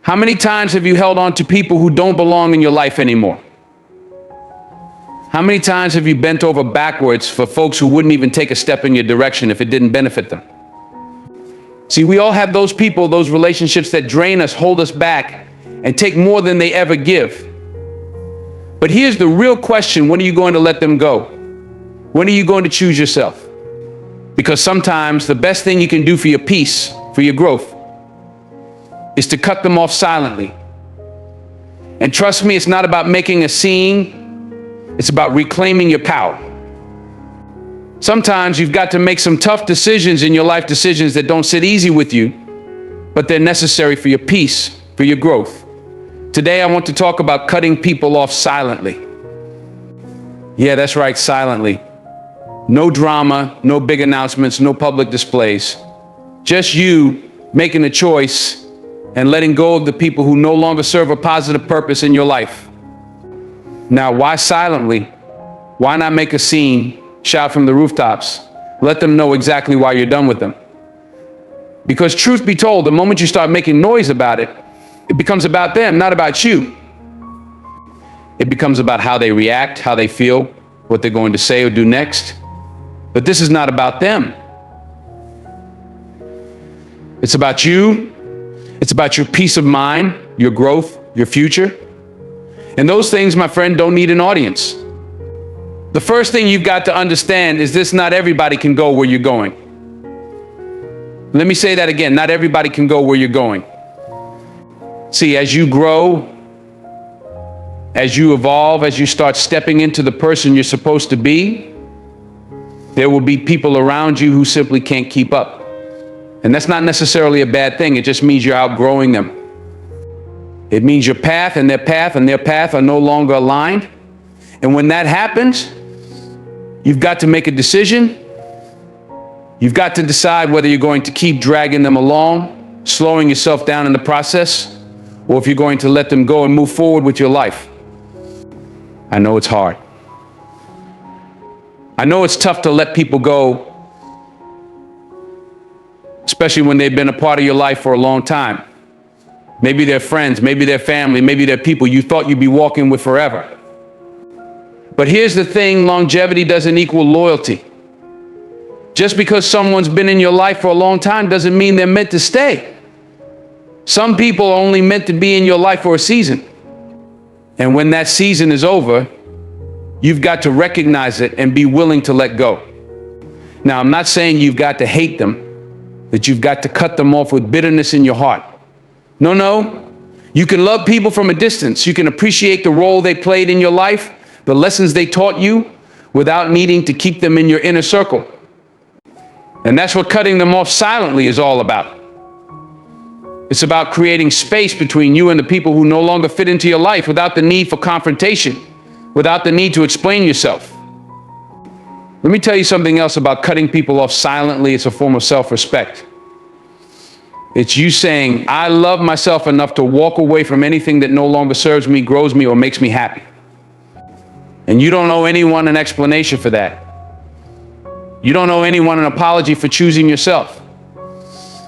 How many times have you held on to people who don't belong in your life anymore? How many times have you bent over backwards for folks who wouldn't even take a step in your direction if it didn't benefit them? See, we all have those people, those relationships that drain us, hold us back, and take more than they ever give. But here's the real question: when are you going to let them go? When are you going to choose yourself? Because sometimes the best thing you can do for your peace, for your growth, is to cut them off silently. And trust me, it's not about making a scene. It's about reclaiming your power. Sometimes you've got to make some tough decisions in your life, decisions that don't sit easy with you, but they're necessary for your peace, for your growth. Today, I want to talk about cutting people off silently. Yeah, that's right, silently. No drama, no big announcements, no public displays. Just you making a choice and letting go of the people who no longer serve a positive purpose in your life. Now, why silently? Why not make a scene, shout from the rooftops? Let them know exactly why you're done with them. Because truth be told, the moment you start making noise about it, it becomes about them, not about you. It becomes about how they react, how they feel, what they're going to say or do next. But this is not about them. It's about you. It's about your peace of mind, your growth, your future. And those things, my friend, don't need an audience. The first thing you've got to understand is this: not everybody can go where you're going. Let me say that again. Not everybody can go where you're going. See, as you grow, as you evolve, as you start stepping into the person you're supposed to be, there will be people around you who simply can't keep up. And that's not necessarily a bad thing. It just means you're outgrowing them. It means your path and their path are no longer aligned. And when that happens, you've got to make a decision. You've got to decide whether you're going to keep dragging them along, slowing yourself down in the process, or if you're going to let them go and move forward with your life. I know it's hard. I know it's tough to let people go, especially when they've been a part of your life for a long time. Maybe they're friends, maybe they're family, maybe they're people you thought you'd be walking with forever. But here's the thing: longevity doesn't equal loyalty. Just because someone's been in your life for a long time doesn't mean they're meant to stay. Some people are only meant to be in your life for a season. And when that season is over, you've got to recognize it and be willing to let go. Now, I'm not saying you've got to hate them, that you've got to cut them off with bitterness in your heart. No. You can love people from a distance. You can appreciate the role they played in your life, the lessons they taught you, without needing to keep them in your inner circle. And that's what cutting them off silently is all about. It's about creating space between you and the people who no longer fit into your life without the need for confrontation, without the need to explain yourself. Let me tell you something else about cutting people off silently. It's a form of self-respect. It's you saying, I love myself enough to walk away from anything that no longer serves me, grows me, or makes me happy. And you don't owe anyone an explanation for that. You don't owe anyone an apology for choosing yourself.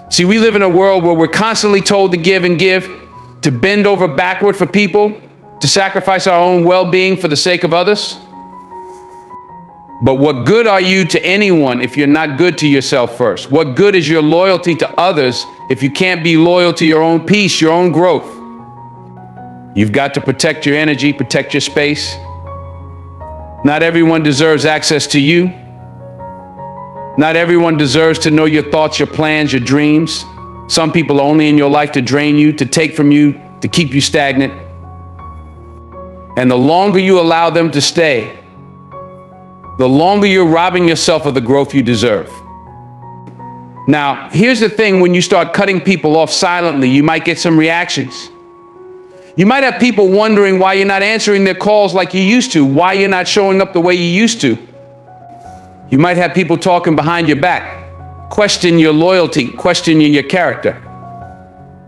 See, we live in a world where we're constantly told to give and give, to bend over backward for people, to sacrifice our own well-being for the sake of others. But what good are you to anyone if you're not good to yourself first? What good is your loyalty to others if you can't be loyal to your own peace, your own growth? You've got to protect your energy, protect your space. Not everyone deserves access to you. Not everyone deserves to know your thoughts, your plans, your dreams. Some people are only in your life to drain you, to take from you, to keep you stagnant. And the longer you allow them to stay, the longer you're robbing yourself of the growth you deserve. Now, here's the thing: when you start cutting people off silently, you might get some reactions. You might have people wondering why you're not answering their calls like you used to, why you're not showing up the way you used to. You might have people talking behind your back, questioning your loyalty, questioning your character.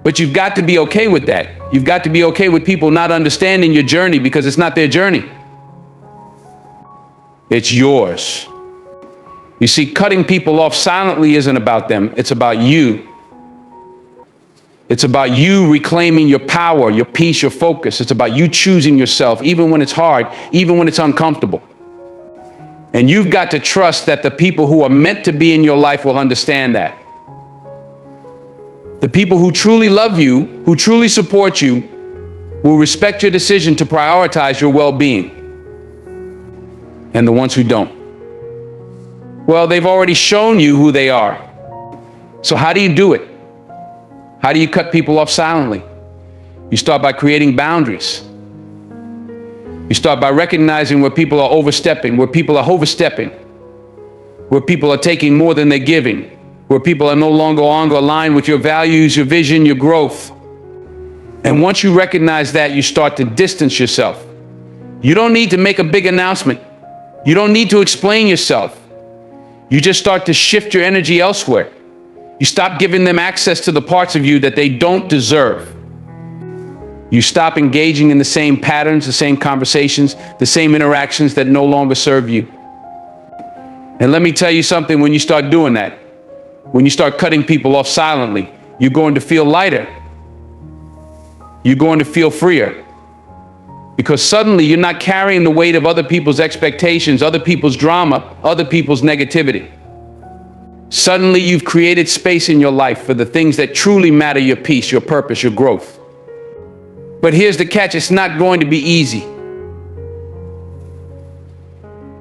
But you've got to be okay with that. You've got to be okay with people not understanding your journey, because it's not their journey. It's yours. You see, cutting people off silently isn't about them. It's about you. It's about you reclaiming your power, your peace, your focus. It's about you choosing yourself, even when it's hard, even when it's uncomfortable. And you've got to trust that the people who are meant to be in your life will understand that. The people who truly love you, who truly support you, will respect your decision to prioritize your well-being. And the ones who don't, well, they've already shown you who they are. So how do you do it? How do you cut people off silently? You start by creating boundaries. You start by recognizing where people are overstepping, where people are overstepping, where people are taking more than they're giving, where people are no longer aligned with your values, your vision, your growth. And once you recognize that, you start to distance yourself. You don't need to make a big announcement. You don't need to explain yourself. You just start to shift your energy elsewhere. You stop giving them access to the parts of you that they don't deserve. You stop engaging in the same patterns, the same conversations, the same interactions that no longer serve you. And let me tell you something, when you start doing that, when you start cutting people off silently, you're going to feel lighter. You're going to feel freer. Because suddenly you're not carrying the weight of other people's expectations, other people's drama, other people's negativity. Suddenly you've created space in your life for the things that truly matter, your peace, your purpose, your growth. But here's the catch, it's not going to be easy.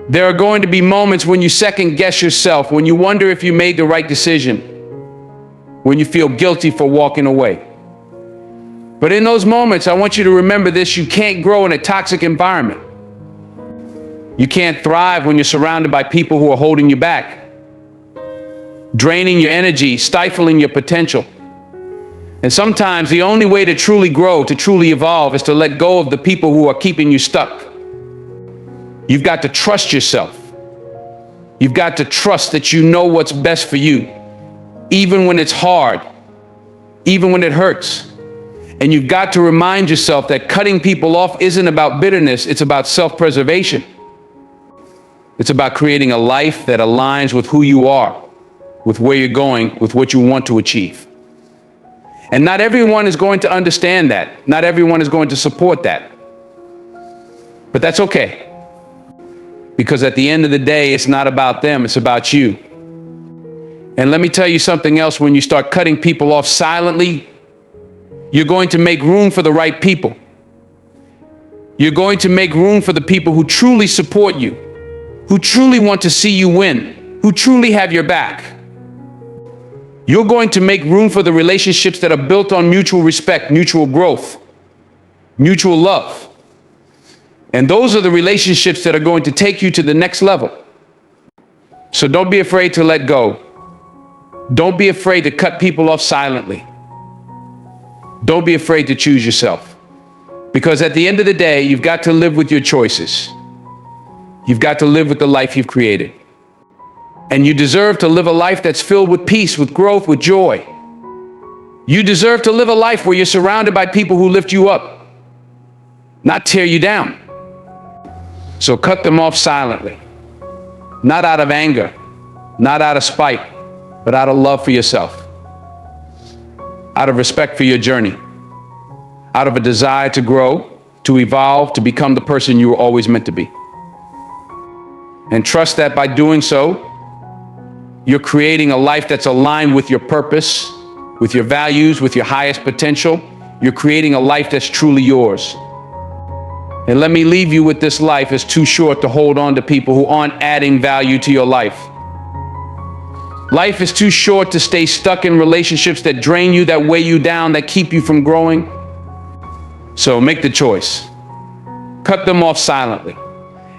There are going to be moments when you second guess yourself, when you wonder if you made the right decision, when you feel guilty for walking away. But in those moments, I want you to remember this: you can't grow in a toxic environment. You can't thrive when you're surrounded by people who are holding you back, draining your energy, stifling your potential. And sometimes the only way to truly grow, to truly evolve, is to let go of the people who are keeping you stuck. You've got to trust yourself. You've got to trust that you know what's best for you, even when it's hard, even when it hurts. And you've got to remind yourself that cutting people off isn't about bitterness, it's about self-preservation. It's about creating a life that aligns with who you are, with where you're going, with what you want to achieve. And not everyone is going to understand that. Not everyone is going to support that. But that's okay. Because at the end of the day, it's not about them, it's about you. And let me tell you something else: when you start cutting people off silently, you're going to make room for the right people. You're going to make room for the people who truly support you, who truly want to see you win, who truly have your back. You're going to make room for the relationships that are built on mutual respect, mutual growth, mutual love. And those are the relationships that are going to take you to the next level. So don't be afraid to let go. Don't be afraid to cut people off silently. Don't be afraid to choose yourself. Because at the end of the day, you've got to live with your choices. You've got to live with the life you've created. And you deserve to live a life that's filled with peace, with growth, with joy. You deserve to live a life where you're surrounded by people who lift you up, not tear you down. So cut them off silently, not out of anger, not out of spite, but out of love for yourself, out of respect for your journey, out of a desire to grow, to evolve, to become the person you were always meant to be. And trust that by doing so, you're creating a life that's aligned with your purpose, with your values, with your highest potential. You're creating a life that's truly yours. And let me leave you with this: life is too short to hold on to people who aren't adding value to your life. Life is too short to stay stuck in relationships that drain you, that weigh you down, that keep you from growing. So make the choice. Cut them off silently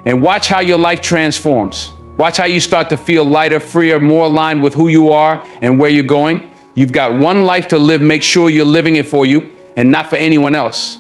and watch how your life transforms. Watch how you start to feel lighter, freer, more aligned with who you are and where you're going. You've got one life to live. Make sure you're living it for you and not for anyone else.